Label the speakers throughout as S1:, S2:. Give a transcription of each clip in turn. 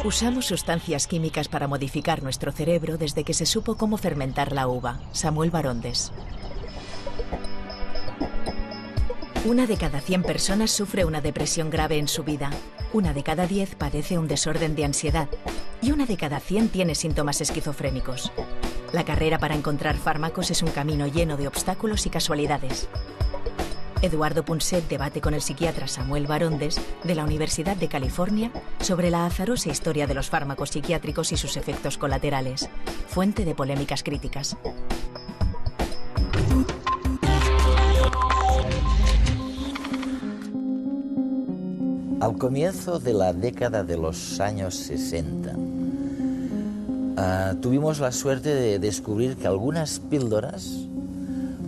S1: Usamos sustancias químicas para modificar nuestro cerebro desde que se supo cómo fermentar la uva. Samuel Barondes. 1 de cada 100 personas sufre una depresión grave en su vida. 1 de cada 10 padece un desorden de ansiedad. Y 1 de cada 100 tiene síntomas esquizofrénicos. La carrera para encontrar fármacos es un camino lleno de obstáculos y casualidades. Eduardo Punset debate con el psiquiatra Samuel Barondes de la Universidad de California sobre la azarosa historia de los fármacos psiquiátricos y sus efectos colaterales, fuente de polémicas críticas.
S2: Al comienzo de la década de los años 60, tuvimos la suerte de descubrir que algunas píldoras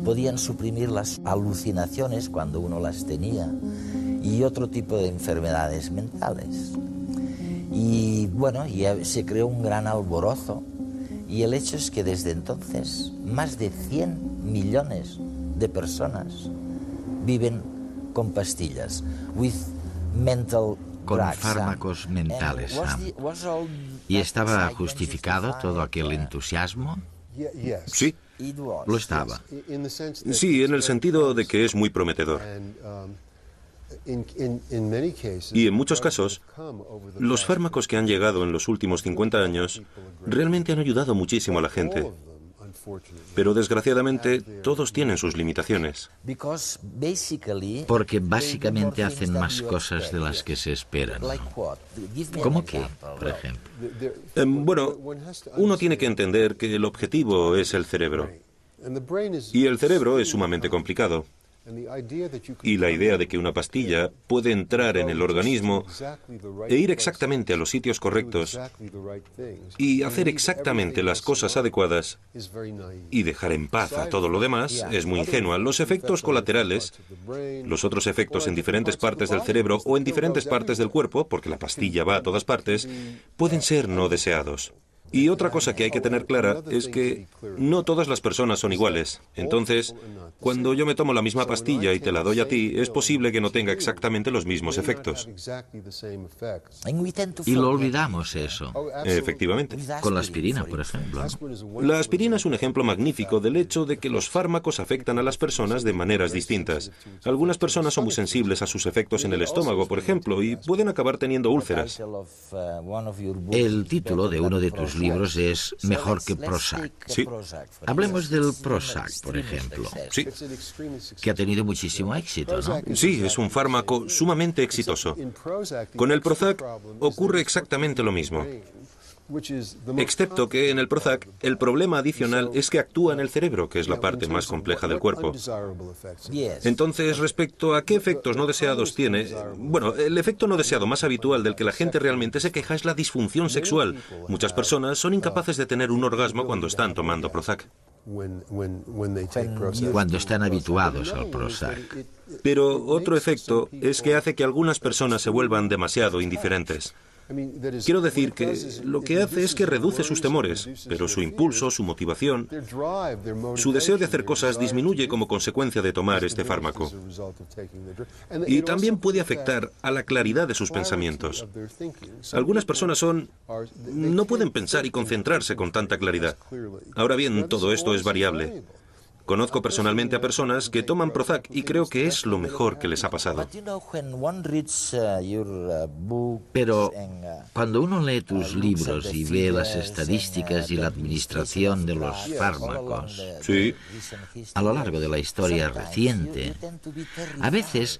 S2: podían suprimir las alucinaciones cuando uno las tenía y otro tipo de enfermedades mentales. Y bueno, ya se creó un gran alborozo y el hecho es que desde entonces más de 100 millones de personas viven con pastillas,
S3: con fármacos mentales, Sam. ¿Y estaba justificado todo aquel entusiasmo?
S4: Sí,
S3: lo estaba.
S4: sí, en el sentido de que es muy prometedor. Y en muchos casos, los fármacos que han llegado en los últimos 50 años realmente han ayudado muchísimo a la gente. Pero desgraciadamente todos tienen sus limitaciones.
S3: Porque básicamente hacen más cosas de las que se esperan, ¿no? ¿Cómo qué, por ejemplo?
S4: Bueno, uno tiene que entender que el objetivo es el cerebro. Y el cerebro es sumamente complicado. Y la idea de que una pastilla puede entrar en el organismo e ir exactamente a los sitios correctos y hacer exactamente las cosas adecuadas y dejar en paz a todo lo demás es muy ingenua. Los efectos colaterales, los otros efectos en diferentes partes del cerebro o en diferentes partes del cuerpo, porque la pastilla va a todas partes, pueden ser no deseados. Y otra cosa que hay que tener clara es que no todas las personas son iguales. Entonces, cuando yo me tomo la misma pastilla y te la doy a ti, es posible que no tenga exactamente los mismos efectos.
S3: Y lo olvidamos eso.
S4: Efectivamente.
S3: Con la aspirina, por ejemplo, ¿no?
S4: La aspirina es un ejemplo magnífico del hecho de que los fármacos afectan a las personas de maneras distintas. Algunas personas son muy sensibles a sus efectos en el estómago, por ejemplo, y pueden acabar teniendo úlceras.
S3: El título de uno de tus libros es Mejor que Prozac.
S4: Sí.
S3: Hablemos del Prozac, por ejemplo.
S4: Sí.
S3: Que ha tenido muchísimo éxito, ¿no?
S4: Sí, es un fármaco sumamente exitoso. Con el Prozac ocurre exactamente lo mismo. Excepto que en el Prozac el problema adicional es que actúa en el cerebro, que es la parte más compleja del cuerpo. Entonces, respecto a qué efectos no deseados tiene, bueno, el efecto no deseado más habitual del que la gente realmente se queja es la disfunción sexual. Muchas personas son incapaces de tener un orgasmo cuando están tomando Prozac.
S3: Cuando están habituados al Prozac.
S4: Pero otro efecto es que hace que algunas personas se vuelvan demasiado indiferentes. Quiero decir que lo que hace es que reduce sus temores, pero su impulso, su motivación, su deseo de hacer cosas disminuye como consecuencia de tomar este fármaco. Y también puede afectar a la claridad de sus pensamientos. Algunas personas no pueden pensar y concentrarse con tanta claridad. Ahora bien, todo esto es variable. Conozco personalmente a personas que toman Prozac y creo que es lo mejor que les ha pasado.
S3: Pero cuando uno lee tus libros y ve las estadísticas y la administración de los fármacos,
S4: Sí.
S3: a lo largo de la historia reciente, a veces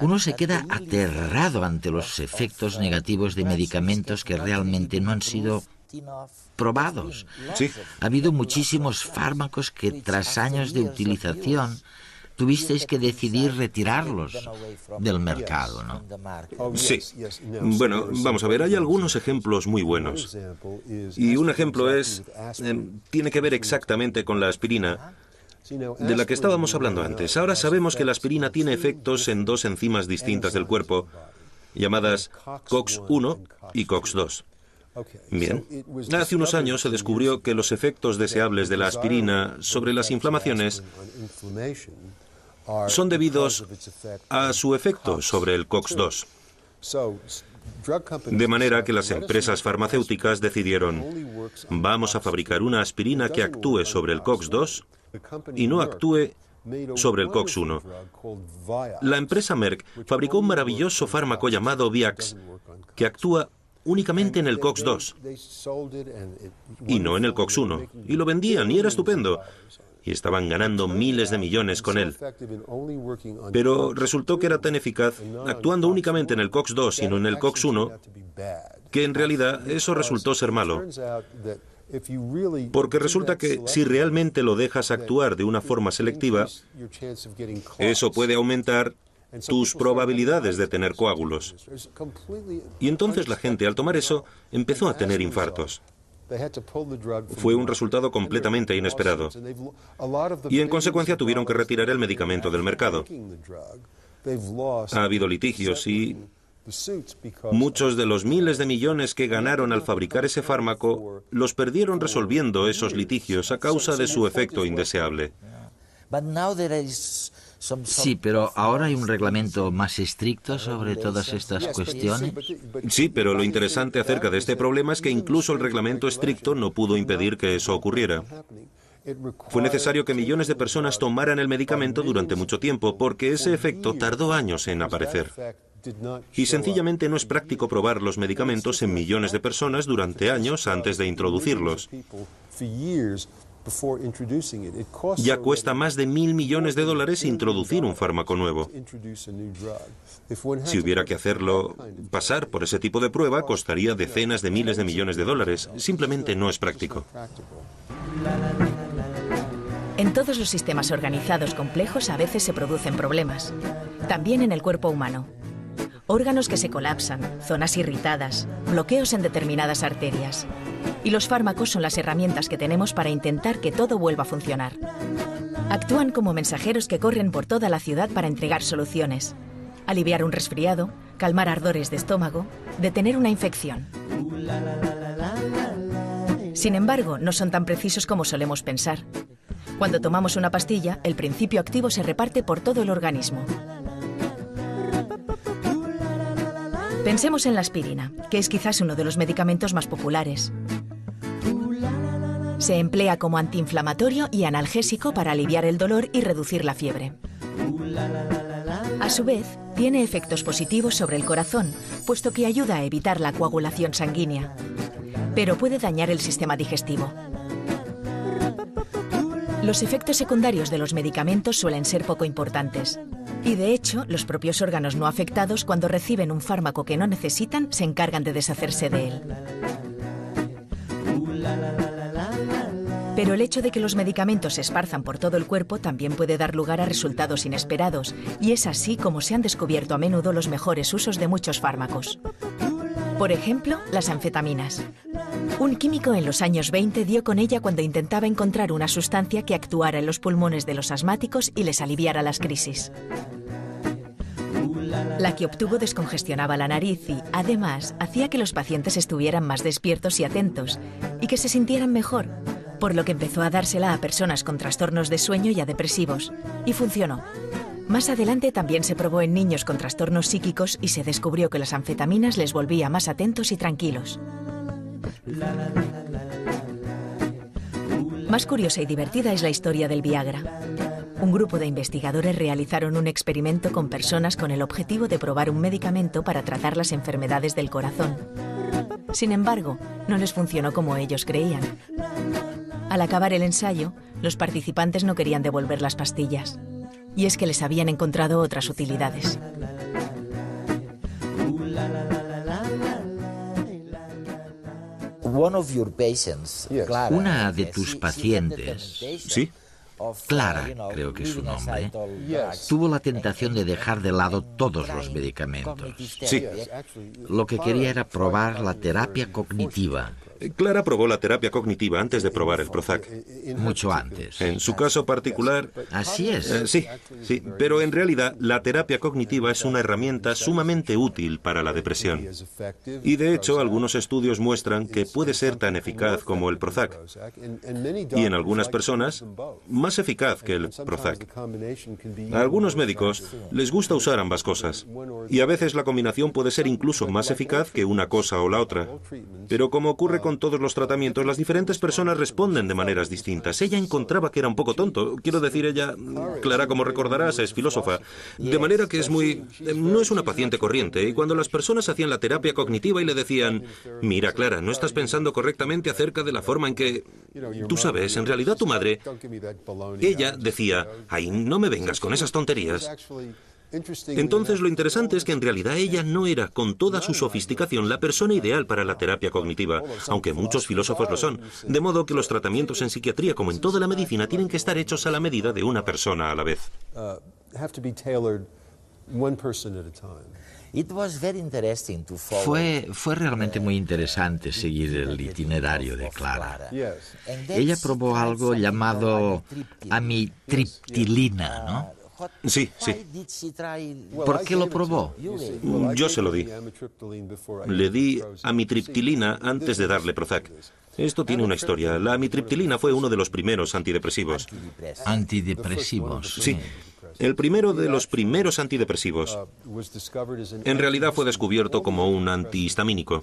S3: uno se queda aterrado ante los efectos negativos de medicamentos que realmente no han sido probados.
S4: Sí.
S3: Ha habido muchísimos fármacos que tras años de utilización tuvisteis que decidir retirarlos del mercado, ¿no?
S4: Sí. Bueno, vamos a ver, hay algunos ejemplos muy buenos. Y un ejemplo tiene que ver exactamente con la aspirina, de la que estábamos hablando antes. Ahora sabemos que la aspirina tiene efectos en 2 enzimas distintas del cuerpo, llamadas COX-1 y COX-2. Bien. Hace unos años se descubrió que los efectos deseables de la aspirina sobre las inflamaciones son debidos a su efecto sobre el COX-2. De manera que las empresas farmacéuticas decidieron, vamos a fabricar una aspirina que actúe sobre el COX-2 y no actúe sobre el COX-1. La empresa Merck fabricó un maravilloso fármaco llamado Viax, que actúa únicamente en el COX-2 y no en el COX-1. Y lo vendían y era estupendo. Y estaban ganando miles de millones con él. Pero resultó que era tan eficaz, actuando únicamente en el COX-2 y no en el COX-1, que en realidad eso resultó ser malo. Porque resulta que si realmente lo dejas actuar de una forma selectiva, eso puede aumentar tus probabilidades de tener coágulos. Y entonces la gente, al tomar eso, empezó a tener infartos. Fue un resultado completamente inesperado. Y en consecuencia tuvieron que retirar el medicamento del mercado. Ha habido litigios y muchos de los miles de millones que ganaron al fabricar ese fármaco los perdieron resolviendo esos litigios a causa de su efecto indeseable.
S3: Sí, pero ahora hay un reglamento más estricto sobre todas estas cuestiones.
S4: Sí, pero lo interesante acerca de este problema es que incluso el reglamento estricto no pudo impedir que eso ocurriera. Fue necesario que millones de personas tomaran el medicamento durante mucho tiempo, porque ese efecto tardó años en aparecer. Y sencillamente no es práctico probar los medicamentos en millones de personas durante años antes de introducirlos. Ya cuesta más de $1.000 millones introducir un fármaco nuevo. Si hubiera que hacerlo pasar por ese tipo de prueba, costaría decenas de miles de millones de dólares. Simplemente no es práctico.
S1: En todos los sistemas organizados complejos a veces se producen problemas. También en el cuerpo humano. Órganos que se colapsan, zonas irritadas, bloqueos en determinadas arterias. Y los fármacos son las herramientas que tenemos para intentar que todo vuelva a funcionar. Actúan como mensajeros que corren por toda la ciudad para entregar soluciones. Aliviar un resfriado, calmar ardores de estómago, detener una infección. Sin embargo, no son tan precisos como solemos pensar. Cuando tomamos una pastilla, el principio activo se reparte por todo el organismo. Pensemos en la aspirina, que es quizás uno de los medicamentos más populares. Se emplea como antiinflamatorio y analgésico para aliviar el dolor y reducir la fiebre. A su vez, tiene efectos positivos sobre el corazón, puesto que ayuda a evitar la coagulación sanguínea. Pero puede dañar el sistema digestivo. Los efectos secundarios de los medicamentos suelen ser poco importantes. Y de hecho, los propios órganos no afectados, cuando reciben un fármaco que no necesitan, se encargan de deshacerse de él. Pero el hecho de que los medicamentos se esparzan por todo el cuerpo también puede dar lugar a resultados inesperados, y es así como se han descubierto a menudo los mejores usos de muchos fármacos. Por ejemplo, las anfetaminas. Un químico en los años 20 dio con ella cuando intentaba encontrar una sustancia que actuara en los pulmones de los asmáticos y les aliviara las crisis. La que obtuvo descongestionaba la nariz y, además, hacía que los pacientes estuvieran más despiertos y atentos, y que se sintieran mejor, por lo que empezó a dársela a personas con trastornos de sueño y a depresivos, y funcionó. Más adelante también se probó en niños con trastornos psíquicos y se descubrió que las anfetaminas les volvía más atentos y tranquilos. Más curiosa y divertida es la historia del Viagra. Un grupo de investigadores realizaron un experimento con personas con el objetivo de probar un medicamento para tratar las enfermedades del corazón. Sin embargo, no les funcionó como ellos creían. Al acabar el ensayo, los participantes no querían devolver las pastillas. Y es que les habían encontrado otras utilidades.
S3: Una de tus pacientes,
S4: ¿Sí?
S3: Clara, creo que es su nombre, tuvo la tentación de dejar de lado todos los medicamentos.
S4: Sí.
S3: Lo que quería era probar la terapia cognitiva.
S4: Clara probó la terapia cognitiva antes de probar el Prozac.
S3: Mucho antes.
S4: En su caso particular...
S3: Así es.
S4: Sí, pero en realidad la terapia cognitiva es una herramienta sumamente útil para la depresión. Y de hecho, algunos estudios muestran que puede ser tan eficaz como el Prozac. Y en algunas personas, más más eficaz que el Prozac. A algunos médicos les gusta usar ambas cosas, y a veces la combinación puede ser incluso más eficaz que una cosa o la otra. Pero como ocurre con todos los tratamientos, las diferentes personas responden de maneras distintas. Ella encontraba que era un poco tonto. Quiero decir, ella, Clara, como recordarás, es filósofa, de manera que no es una paciente corriente, y cuando las personas hacían la terapia cognitiva y le decían, mira, Clara, no estás pensando correctamente acerca de la forma en que... Tú sabes, en realidad tu madre... Ella decía, ay, no me vengas con esas tonterías. Entonces lo interesante es que en realidad ella no era, con toda su sofisticación, la persona ideal para la terapia cognitiva, aunque muchos filósofos lo son. De modo que los tratamientos en psiquiatría, como en toda la medicina, tienen que estar hechos a la medida de una persona a la vez.
S3: Fue realmente muy interesante seguir el itinerario de Clara. Ella probó algo llamado amitriptilina, ¿no?
S4: Sí, sí.
S3: ¿Por qué lo probó?
S4: Yo se lo di. Le di amitriptilina antes de darle Prozac. Esto tiene una historia. La amitriptilina fue uno de los primeros antidepresivos.
S3: Antidepresivos.
S4: Sí. El primero de los primeros antidepresivos. En realidad fue descubierto como un antihistamínico.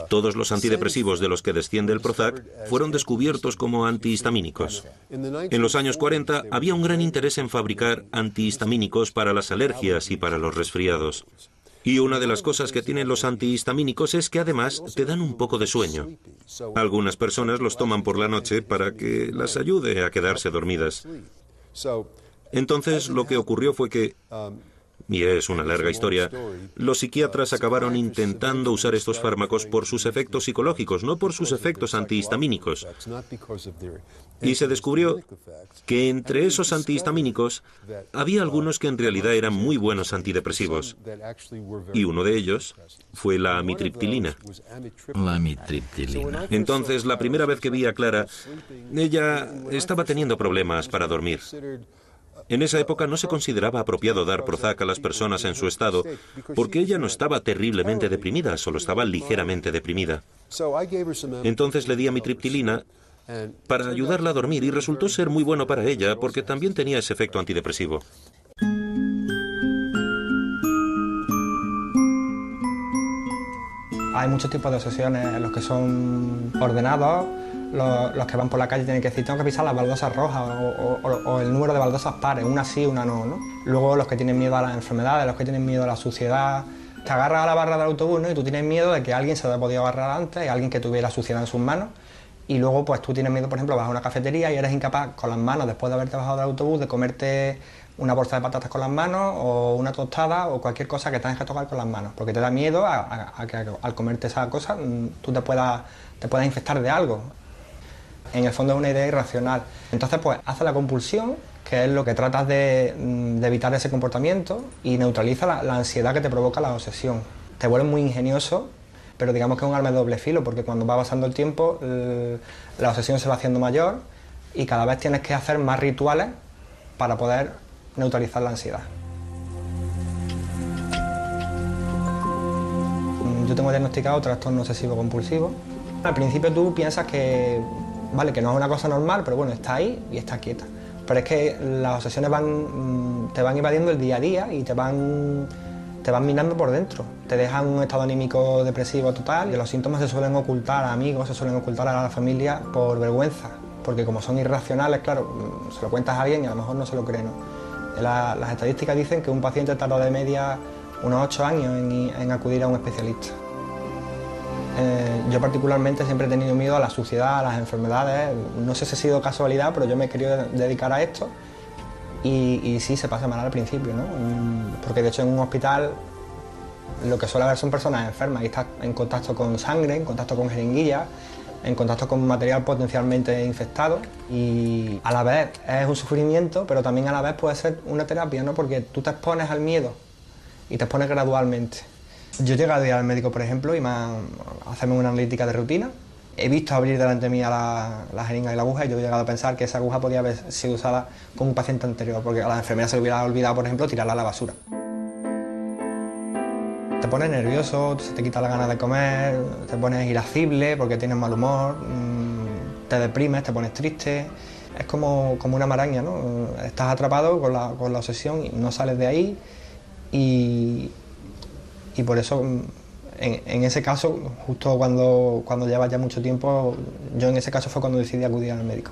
S4: Todos los antidepresivos de los que desciende el Prozac fueron descubiertos como antihistamínicos. En los años 40 había un gran interés en fabricar antihistamínicos para las alergias y para los resfriados. Y una de las cosas que tienen los antihistamínicos es que además te dan un poco de sueño. Algunas personas los toman por la noche para que las ayude a quedarse dormidas. Entonces lo que ocurrió fue que, y es una larga historia, los psiquiatras acabaron intentando usar estos fármacos por sus efectos psicológicos, no por sus efectos antihistamínicos. Y se descubrió que entre esos antihistamínicos había algunos que en realidad eran muy buenos antidepresivos. Y uno de ellos fue la amitriptilina.
S3: La amitriptilina.
S4: Entonces, la primera vez que vi a Clara, ella estaba teniendo problemas para dormir. En esa época no se consideraba apropiado dar Prozac a las personas en su estado, porque ella no estaba terriblemente deprimida, solo estaba ligeramente deprimida. Entonces le di amitriptilina para ayudarla a dormir y resultó ser muy bueno para ella, porque también tenía ese efecto antidepresivo.
S5: Hay muchos tipos de obsesiones, los que son ordenados, los que van por la calle tienen que decir, tengo que pisar las baldosas rojas o el número de baldosas pares, una sí, una no, ¿no? Luego los que tienen miedo a las enfermedades, los que tienen miedo a la suciedad. Te agarras a la barra del autobús, ¿no? Y tú tienes miedo de que alguien se te haya podido agarrar antes, y alguien que tuviera suciedad en sus manos. Y luego pues tú tienes miedo, por ejemplo, vas a una cafetería y eres incapaz con las manos, después de haberte bajado del autobús, de comerte una bolsa de patatas con las manos o una tostada o cualquier cosa que tengas que tocar con las manos, porque te da miedo a que al comerte esa cosa tú te puedas infectar de algo. En el fondo es una idea irracional. Entonces pues hace la compulsión, que es lo que tratas de evitar ese comportamiento, y neutraliza la ansiedad que te provoca la obsesión. Te vuelves muy ingenioso, pero digamos que es un arma de doble filo, porque cuando va pasando el tiempo la obsesión se va haciendo mayor y cada vez tienes que hacer más rituales para poder neutralizar la ansiedad. Yo tengo diagnosticado trastorno obsesivo compulsivo. Al principio tú piensas que, vale, que no es una cosa normal, pero bueno, está ahí y está quieta. Pero es que las obsesiones te van invadiendo el día a día y te van minando por dentro. Te dejan un estado anímico depresivo total y los síntomas se suelen ocultar a amigos, se suelen ocultar a la familia por vergüenza, porque como son irracionales, claro, se lo cuentas a alguien y a lo mejor no se lo cree, ¿no? Las estadísticas dicen que un paciente tarda de media unos 8 años en acudir a un especialista. Yo particularmente siempre he tenido miedo a la suciedad, a las enfermedades. No sé si ha sido casualidad, pero yo me he querido dedicar a esto y sí se pasa mal al principio, ¿no? Porque de hecho en un hospital lo que suele haber son personas enfermas y estás en contacto con sangre, en contacto con jeringuillas, en contacto con material potencialmente infectado, y a la vez es un sufrimiento, pero también a la vez puede ser una terapia, ¿no? Porque tú te expones al miedo y te expones gradualmente. Yo he llegado a ir al médico, por ejemplo, y hacerme una analítica de rutina. He visto abrir delante mía la jeringa y la aguja, y yo he llegado a pensar que esa aguja podía haber sido usada con un paciente anterior, porque a la enfermera se le hubiera olvidado, por ejemplo, tirarla a la basura. Te pones nervioso, se te quita la gana de comer, te pones irascible porque tienes mal humor, te deprimes, te pones triste. es como una maraña, ¿no? Estás atrapado con la obsesión y no sales de ahí, y por eso en ese caso, justo cuando llevas ya mucho tiempo, yo en ese caso fue cuando decidí acudir al médico.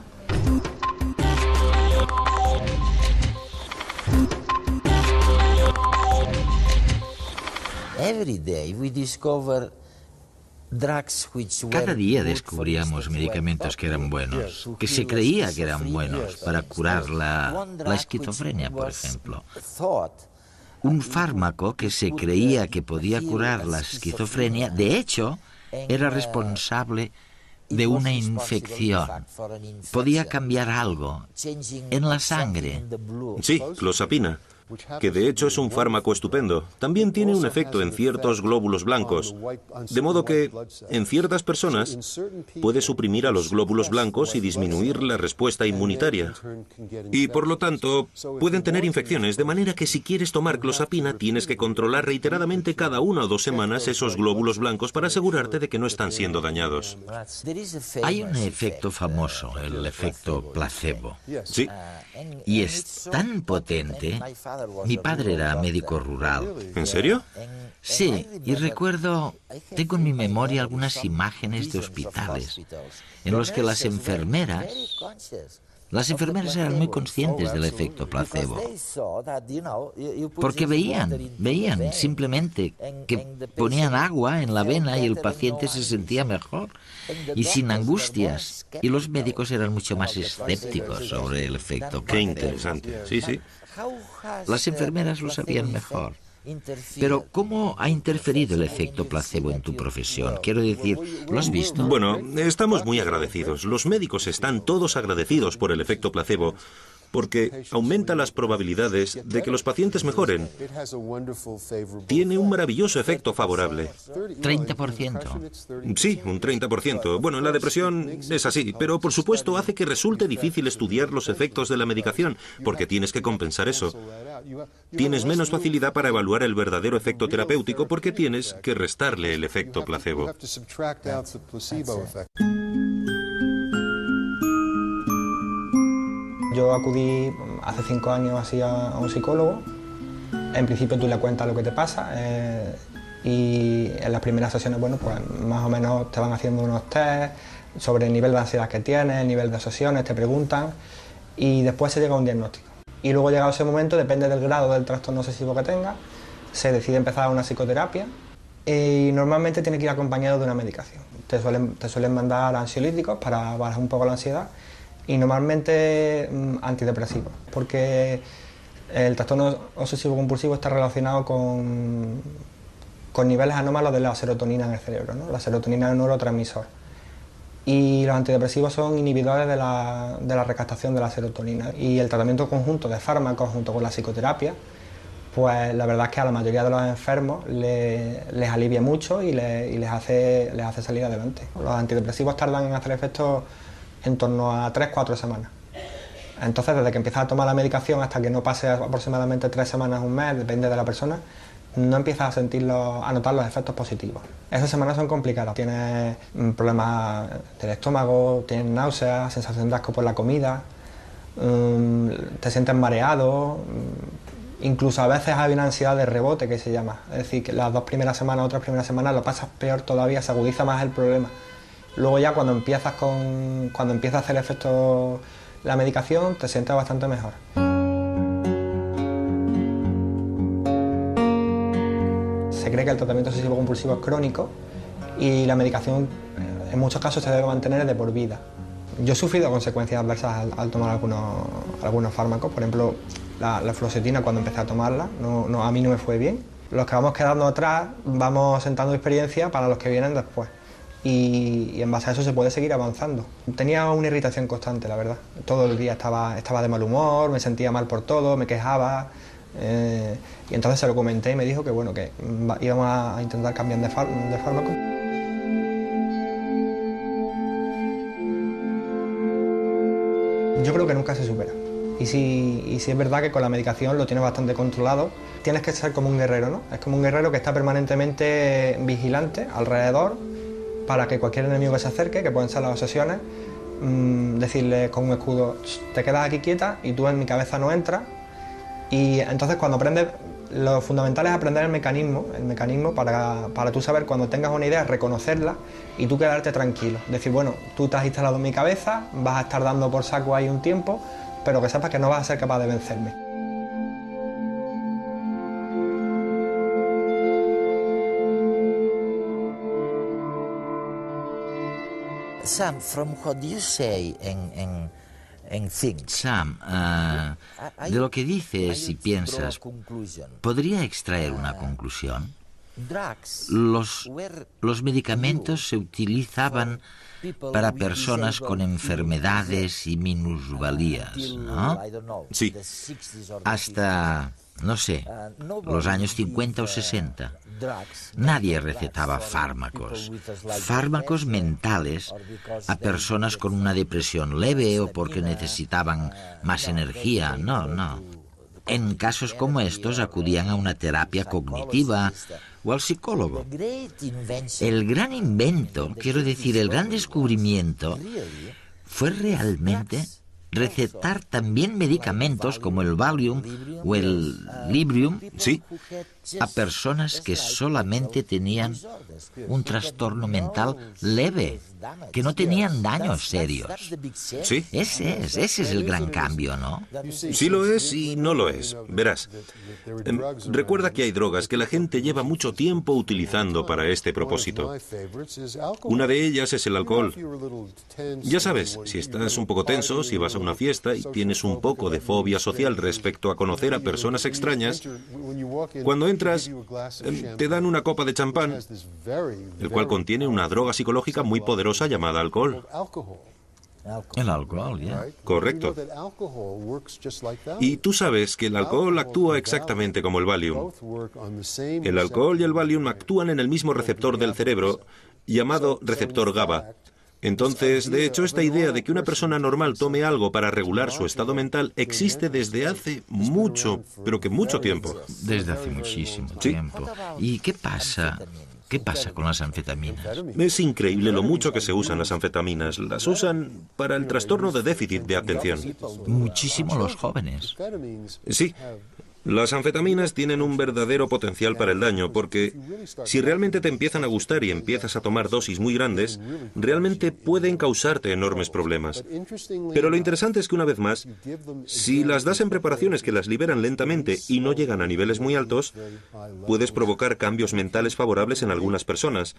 S3: Cada día descubríamos medicamentos que eran buenos, que se creía que eran buenos para curar la esquizofrenia, por ejemplo. Un fármaco que se creía que podía curar la esquizofrenia, de hecho, era responsable de una infección. Podía cambiar algo en la sangre.
S4: Sí, clozapina, que de hecho es un fármaco estupendo. También tiene un efecto en ciertos glóbulos blancos, de modo que en ciertas personas puede suprimir a los glóbulos blancos y disminuir la respuesta inmunitaria. Y por lo tanto, pueden tener infecciones, de manera que si quieres tomar clozapina tienes que controlar reiteradamente cada 1 o 2 semanas esos glóbulos blancos para asegurarte de que no están siendo dañados.
S3: Hay un efecto famoso, el efecto placebo.
S4: Sí.
S3: Y es tan potente. Mi padre era médico rural.
S4: ¿En serio?
S3: Sí, y recuerdo, tengo en mi memoria algunas imágenes de hospitales en los que las enfermeras eran muy conscientes del efecto placebo, porque veían simplemente que ponían agua en la vena y el paciente se sentía mejor y sin angustias, y los médicos eran mucho más escépticos sobre el efecto placebo.
S4: Qué interesante, sí, sí.
S3: Las enfermeras lo sabían mejor. Pero, ¿cómo ha interferido el efecto placebo en tu profesión? Quiero decir, ¿lo has visto?
S4: Bueno, estamos muy agradecidos. Los médicos están todos agradecidos por el efecto placebo, porque aumenta las probabilidades de que los pacientes mejoren. Tiene un maravilloso efecto favorable.
S3: 30%.
S4: Sí, un 30%. Bueno, en la depresión es así, pero por supuesto hace que resulte difícil estudiar los efectos de la medicación, porque tienes que compensar eso. Tienes menos facilidad para evaluar el verdadero efecto terapéutico porque tienes que restarle el efecto placebo.
S5: Yo acudí hace 5 años así a un psicólogo. En principio tú le cuentas lo que te pasa y en las primeras sesiones, bueno, pues más o menos te van haciendo unos test sobre el nivel de ansiedad que tienes, el nivel de obsesiones, te preguntan, y después se llega a un diagnóstico. Y luego, llegado ese momento, depende del grado del trastorno obsesivo que tengas, se decide empezar una psicoterapia y normalmente tiene que ir acompañado de una medicación. Te suelen mandar ansiolíticos para bajar un poco la ansiedad, y normalmente antidepresivos, porque el trastorno obsesivo compulsivo está relacionado con niveles anómalos de la serotonina en el cerebro, ¿no? La serotonina es un neurotransmisor, y los antidepresivos son inhibidores de la recaptación de la serotonina, y el tratamiento conjunto de fármacos junto con la psicoterapia, pues la verdad es que a la mayoría de los enfermos les alivia mucho y les hace salir adelante. Los antidepresivos tardan en hacer efecto en torno a 3-4 semanas. Entonces, desde que empiezas a tomar la medicación hasta que no pase aproximadamente 3 semanas, un mes, depende de la persona, no empiezas a notar los efectos positivos. Esas semanas son complicadas. Tienes problemas del estómago, tienes náuseas, sensación de asco por la comida, te sientes mareado, incluso a veces hay una ansiedad de rebote que se llama. Es decir, que las 2 primeras semanas o 3 primeras semanas lo pasas peor todavía, se agudiza más el problema. Luego ya cuando empieza a hacer efecto la medicación, te sientes bastante mejor. Se cree que el tratamiento obsesivo compulsivo es crónico y la medicación en muchos casos se debe mantener de por vida. Yo he sufrido consecuencias adversas al tomar algunos fármacos. Por ejemplo, la fluoxetina, cuando empecé a tomarla, a mí no me fue bien. Los que vamos quedando atrás vamos sentando experiencia para los que vienen después. Y en base a eso se puede seguir avanzando. Tenía una irritación constante, la verdad. Todo el día estaba de mal humor, me sentía mal por todo, me quejaba. Y entonces se lo comenté y me dijo que bueno, que íbamos a intentar cambiar de fármaco. Yo creo que nunca se supera. Y si es verdad que con la medicación lo tienes bastante controlado, tienes que ser como un guerrero, ¿no? Es como un guerrero que está permanentemente vigilante alrededor, para que cualquier enemigo que se acerque, que pueden ser las obsesiones, decirle con un escudo, te quedas aquí quieta y tú en mi cabeza no entras. Y entonces cuando aprendes, lo fundamental es aprender el mecanismo para tú saber cuando tengas una idea, reconocerla y tú quedarte tranquilo. Decir, bueno, tú te has instalado en mi cabeza, vas a estar dando por saco ahí un tiempo, pero que sepas que no vas a ser capaz de vencerme.
S2: Sam, from what you say and think,
S3: Sam, de lo que dices y piensas, ¿podría extraer una conclusión? Los medicamentos se utilizaban para personas con enfermedades y minusvalías, ¿no?
S4: Sí.
S3: Hasta, no sé, los años 50 o 60. Nadie recetaba fármacos mentales a personas con una depresión leve o porque necesitaban más energía. No. En casos como estos acudían a una terapia cognitiva o al psicólogo. El gran invento, quiero decir, el gran descubrimiento, fue realmente recetar también medicamentos como el Valium o el Librium,
S4: Sí.
S3: a personas que solamente tenían un trastorno mental leve, que no tenían daños serios.
S4: Sí.
S3: Ese es el gran cambio, ¿no?
S4: Sí lo es y no lo es. Verás, recuerda que hay drogas que la gente lleva mucho tiempo utilizando para este propósito. Una de ellas es el alcohol. Ya sabes, si estás un poco tenso, si vas a una fiesta y tienes un poco de fobia social respecto a conocer a personas extrañas, cuando entras, te dan una copa de champán, el cual contiene una droga psicológica muy poderosa llamada alcohol.
S3: El alcohol, ya.
S4: Correcto. Y tú sabes que el alcohol actúa exactamente como el Valium. El alcohol y el Valium actúan en el mismo receptor del cerebro, llamado receptor GABA. Entonces, de hecho, esta idea de que una persona normal tome algo para regular su estado mental existe desde hace mucho, pero que mucho tiempo.
S3: Desde hace muchísimo
S4: Sí.
S3: tiempo. ¿Y qué pasa? ¿Qué pasa con las anfetaminas?
S4: Es increíble lo mucho que se usan las anfetaminas. Las usan para el trastorno de déficit de atención.
S3: Muchísimo los jóvenes.
S4: Sí. Las anfetaminas tienen un verdadero potencial para el daño, porque si realmente te empiezan a gustar y empiezas a tomar dosis muy grandes, realmente pueden causarte enormes problemas. Pero lo interesante es que, una vez más, si las das en preparaciones que las liberan lentamente y no llegan a niveles muy altos, puedes provocar cambios mentales favorables en algunas personas,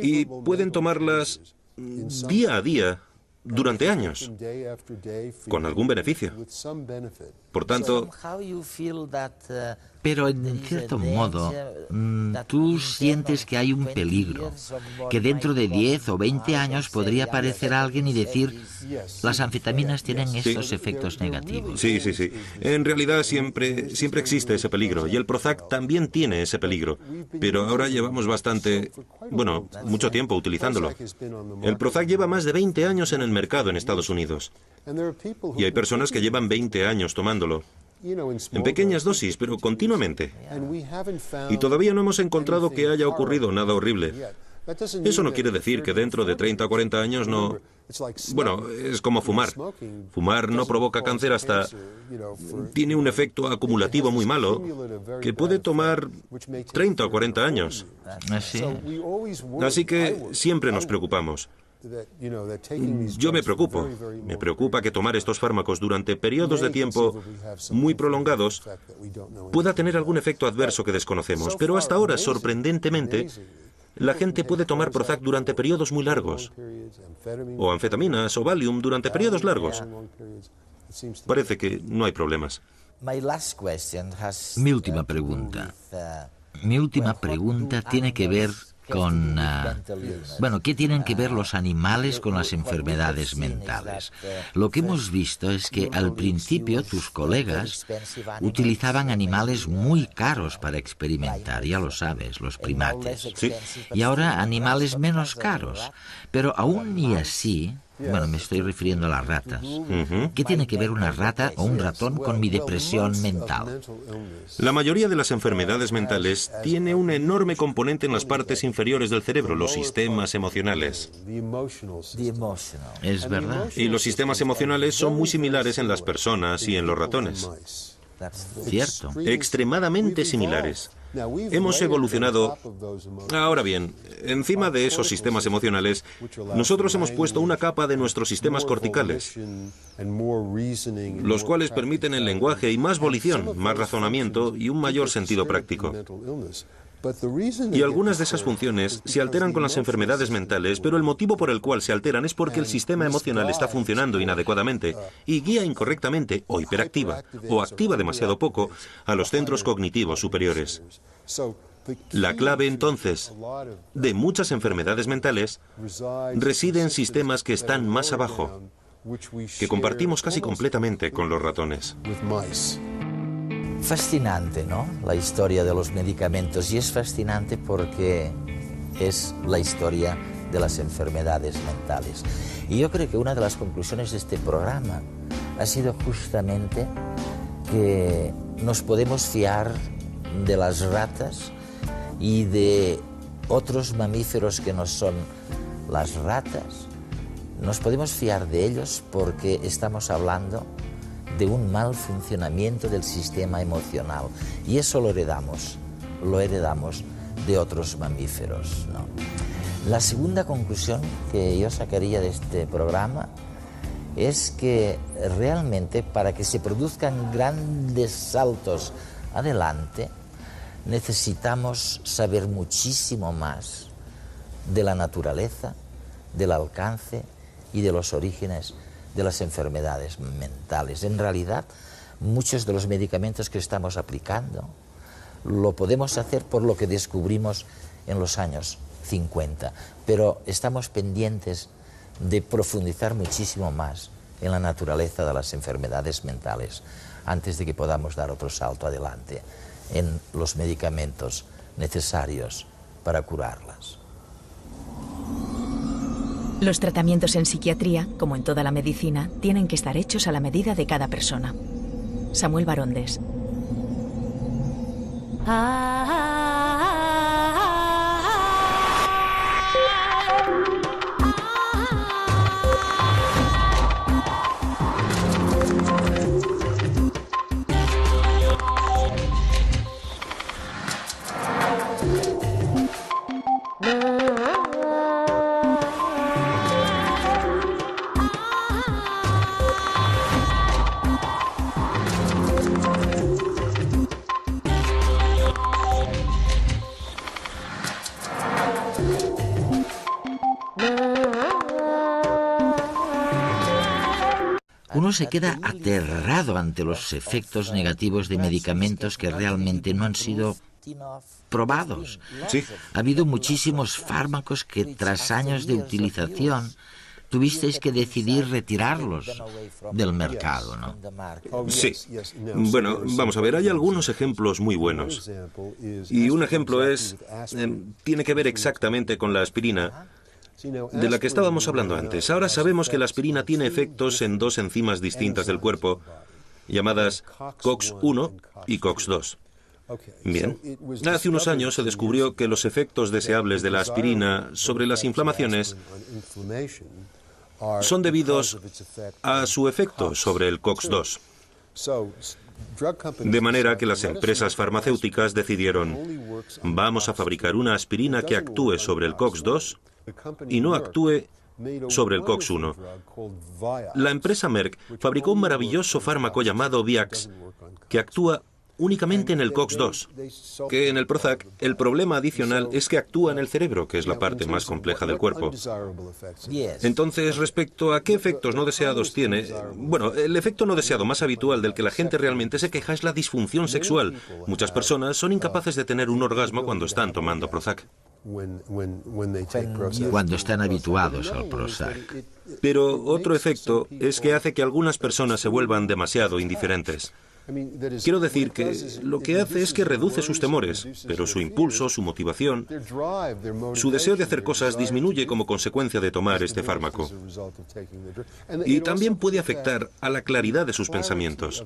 S4: y pueden tomarlas día a día, durante años, con algún beneficio. Por tanto,
S3: Pero en cierto modo, tú sientes que hay un peligro, que dentro de 10 o 20 años podría aparecer alguien y decir, las anfetaminas tienen estos efectos negativos.
S4: sí. En realidad siempre existe ese peligro, y el Prozac también tiene ese peligro. Pero ahora llevamos mucho tiempo utilizándolo. El Prozac lleva más de 20 años en el mercado en Estados Unidos. Y hay personas que llevan 20 años tomándolo. En pequeñas dosis, pero continuamente. Y todavía no hemos encontrado que haya ocurrido nada horrible. Eso no quiere decir que dentro de 30 o 40 años no... Bueno, es como fumar. Fumar no provoca cáncer hasta... Tiene un efecto acumulativo muy malo que puede tomar 30 o 40 años. Así que siempre nos preocupamos. Yo me preocupo. Me preocupa que tomar estos fármacos durante periodos de tiempo muy prolongados pueda tener algún efecto adverso que desconocemos. Pero hasta ahora, sorprendentemente, la gente puede tomar Prozac durante periodos muy largos, o anfetaminas o Valium durante periodos largos. Parece que no hay problemas.
S3: Mi última pregunta. Mi última pregunta tiene que ver con... ¿qué tienen que ver los animales con las enfermedades mentales? Lo que hemos visto es que al principio tus colegas utilizaban animales muy caros para experimentar, ya lo sabes, los primates.
S4: Sí.
S3: Y ahora animales menos caros. Pero aún y así, Bueno, me estoy refiriendo a las ratas. ¿Qué tiene que ver una rata o un ratón con mi depresión mental?
S4: La mayoría de las enfermedades mentales tiene un enorme componente en las partes inferiores del cerebro, los sistemas emocionales.
S3: Es verdad.
S4: Y los sistemas emocionales son muy similares en las personas y en los ratones.
S3: Cierto.
S4: Extremadamente similares. Hemos evolucionado. Ahora bien, encima de esos sistemas emocionales, nosotros hemos puesto una capa de nuestros sistemas corticales, los cuales permiten el lenguaje y más volición, más razonamiento y un mayor sentido práctico. Y algunas de esas funciones se alteran con las enfermedades mentales, pero el motivo por el cual se alteran es porque el sistema emocional está funcionando inadecuadamente y guía incorrectamente o hiperactiva o activa demasiado poco a los centros cognitivos superiores. La clave, entonces, de muchas enfermedades mentales reside en sistemas que están más abajo, que compartimos casi completamente con los ratones.
S2: Fascinante, ¿no? La historia de los medicamentos, y es fascinante porque es la historia de las enfermedades mentales. Y yo creo que una de las conclusiones de este programa ha sido justamente que nos podemos fiar de las ratas y de otros mamíferos que no son las ratas. Nos podemos fiar de ellos porque estamos hablando de un mal funcionamiento del sistema emocional, y eso lo heredamos de otros mamíferos, ¿no? La segunda conclusión que yo sacaría de este programa es que realmente para que se produzcan grandes saltos adelante necesitamos saber muchísimo más de la naturaleza, del alcance y de los orígenes de las enfermedades mentales. En realidad, muchos de los medicamentos que estamos aplicando lo podemos hacer por lo que descubrimos en los años 50, pero estamos pendientes de profundizar muchísimo más en la naturaleza de las enfermedades mentales antes de que podamos dar otro salto adelante en los medicamentos necesarios para curarlas.
S1: Los tratamientos en psiquiatría, como en toda la medicina, tienen que estar hechos a la medida de cada persona. Samuel Barondes.
S3: Uno se queda aterrado ante los efectos negativos de medicamentos que realmente no han sido probados.
S4: Sí.
S3: Ha habido muchísimos fármacos que tras años de utilización tuvisteis que decidir retirarlos del mercado, ¿no?
S4: Sí. Bueno, vamos a ver, hay algunos ejemplos muy buenos. Y un ejemplo tiene que ver exactamente con la aspirina, de la que estábamos hablando antes. Ahora sabemos que la aspirina tiene efectos en dos enzimas distintas del cuerpo, llamadas COX-1 y COX-2. Bien, hace unos años se descubrió que los efectos deseables de la aspirina sobre las inflamaciones son debidos a su efecto sobre el COX-2. De manera que las empresas farmacéuticas decidieron, vamos a fabricar una aspirina que actúe sobre el COX-2 y no actúe sobre el COX-1. La empresa Merck fabricó un maravilloso fármaco llamado Viax, que actúa únicamente en el COX-2, que en el Prozac el problema adicional es que actúa en el cerebro, que es la parte más compleja del cuerpo. Entonces, respecto a qué efectos no deseados tiene, bueno, el efecto no deseado más habitual del que la gente realmente se queja es la disfunción sexual. Muchas personas son incapaces de tener un orgasmo cuando están tomando Prozac.
S3: Cuando están habituados al Prozac.
S4: Pero otro efecto es que hace que algunas personas se vuelvan demasiado indiferentes. Quiero decir que lo que hace es que reduce sus temores, pero su impulso, su motivación, su deseo de hacer cosas disminuye como consecuencia de tomar este fármaco. Y también puede afectar a la claridad de sus pensamientos.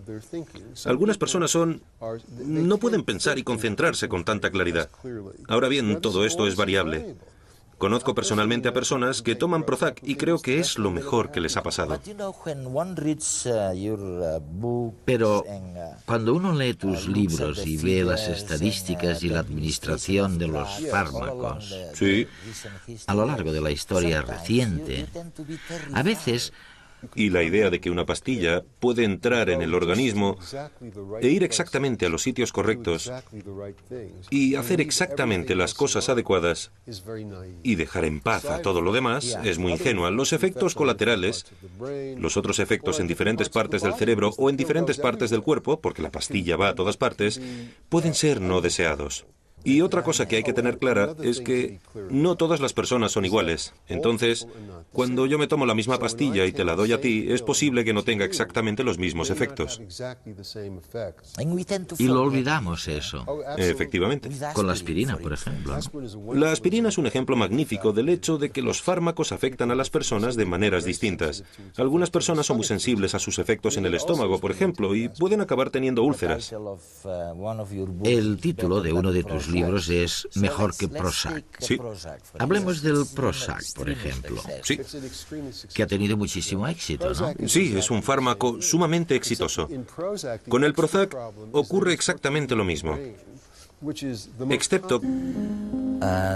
S4: Algunas personas no pueden pensar y concentrarse con tanta claridad. Ahora bien, todo esto es variable. Conozco personalmente a personas que toman Prozac y creo que es lo mejor que les ha pasado.
S3: Pero cuando uno lee tus libros y ve las estadísticas y la administración de los fármacos,
S4: Sí.
S3: a lo largo de la historia reciente, a veces
S4: Y la idea de que una pastilla puede entrar en el organismo e ir exactamente a los sitios correctos y hacer exactamente las cosas adecuadas y dejar en paz a todo lo demás es muy ingenua. Los efectos colaterales, los otros efectos en diferentes partes del cerebro o en diferentes partes del cuerpo, porque la pastilla va a todas partes, pueden ser no deseados. Y otra cosa que hay que tener clara es que no todas las personas son iguales. Entonces, cuando yo me tomo la misma pastilla y te la doy a ti, es posible que no tenga exactamente los mismos efectos.
S3: y lo olvidamos eso.
S4: Efectivamente.
S3: Con la aspirina, por ejemplo.
S4: La aspirina es un ejemplo magnífico del hecho de que los fármacos afectan a las personas de maneras distintas. Algunas personas son muy sensibles a sus efectos en el estómago, por ejemplo, y pueden acabar teniendo úlceras.
S3: El título de uno de tus libros es Mejor que Prozac.
S4: Sí.
S3: Hablemos del Prozac, por ejemplo,
S4: Sí.
S3: que ha tenido muchísimo éxito, ¿no?
S4: Sí, es un fármaco sumamente exitoso. Con el Prozac ocurre exactamente lo mismo, excepto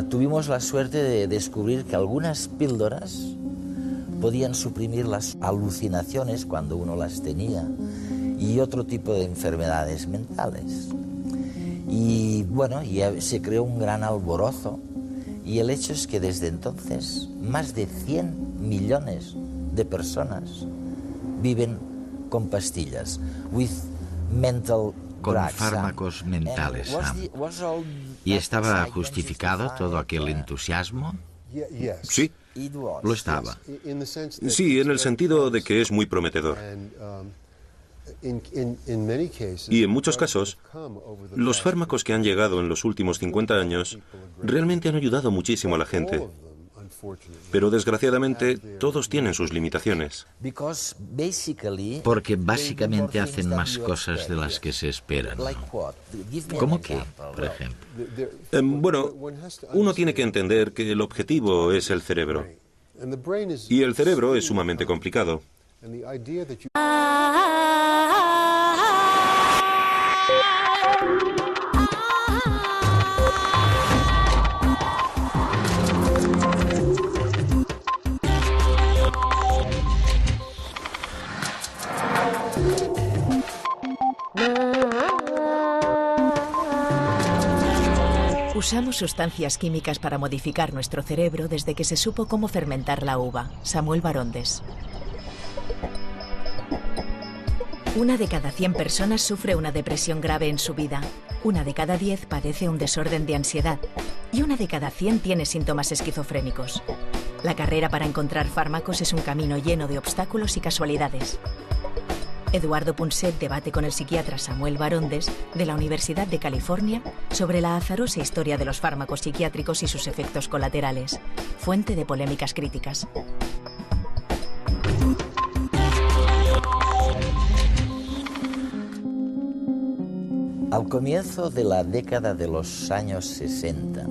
S2: Tuvimos la suerte de descubrir que algunas píldoras podían suprimir las alucinaciones cuando uno las tenía y otro tipo de enfermedades mentales. Y bueno, ya se creó un gran alborozo y el hecho es que desde entonces más de 100 millones de personas viven con pastillas,
S3: Con fármacos mentales, Sam. ¿Y estaba justificado todo aquel entusiasmo?
S4: sí.
S3: Lo estaba.
S4: Sí, en el sentido de que es muy prometedor. Y en muchos casos, los fármacos que han llegado en los últimos 50 años realmente han ayudado muchísimo a la gente. Pero desgraciadamente, todos tienen sus limitaciones.
S3: Porque básicamente hacen más cosas de las que se esperan, ¿no? ¿Cómo qué, por ejemplo?
S4: Bueno, uno tiene que entender que el objetivo es el cerebro. Y el cerebro es sumamente complicado.
S1: Usamos sustancias químicas para modificar nuestro cerebro desde que se supo cómo fermentar la uva. Samuel Barondes. Una de cada 100 personas sufre una depresión grave en su vida. Una de cada 10 padece un desorden de ansiedad. Y una de cada 100 tiene síntomas esquizofrénicos. La carrera para encontrar fármacos es un camino lleno de obstáculos y casualidades. Eduardo Punset debate con el psiquiatra Samuel Barondes de la Universidad de California sobre la azarosa historia de los fármacos psiquiátricos y sus efectos colaterales, fuente de polémicas críticas.
S2: Al comienzo de la década de los años 60,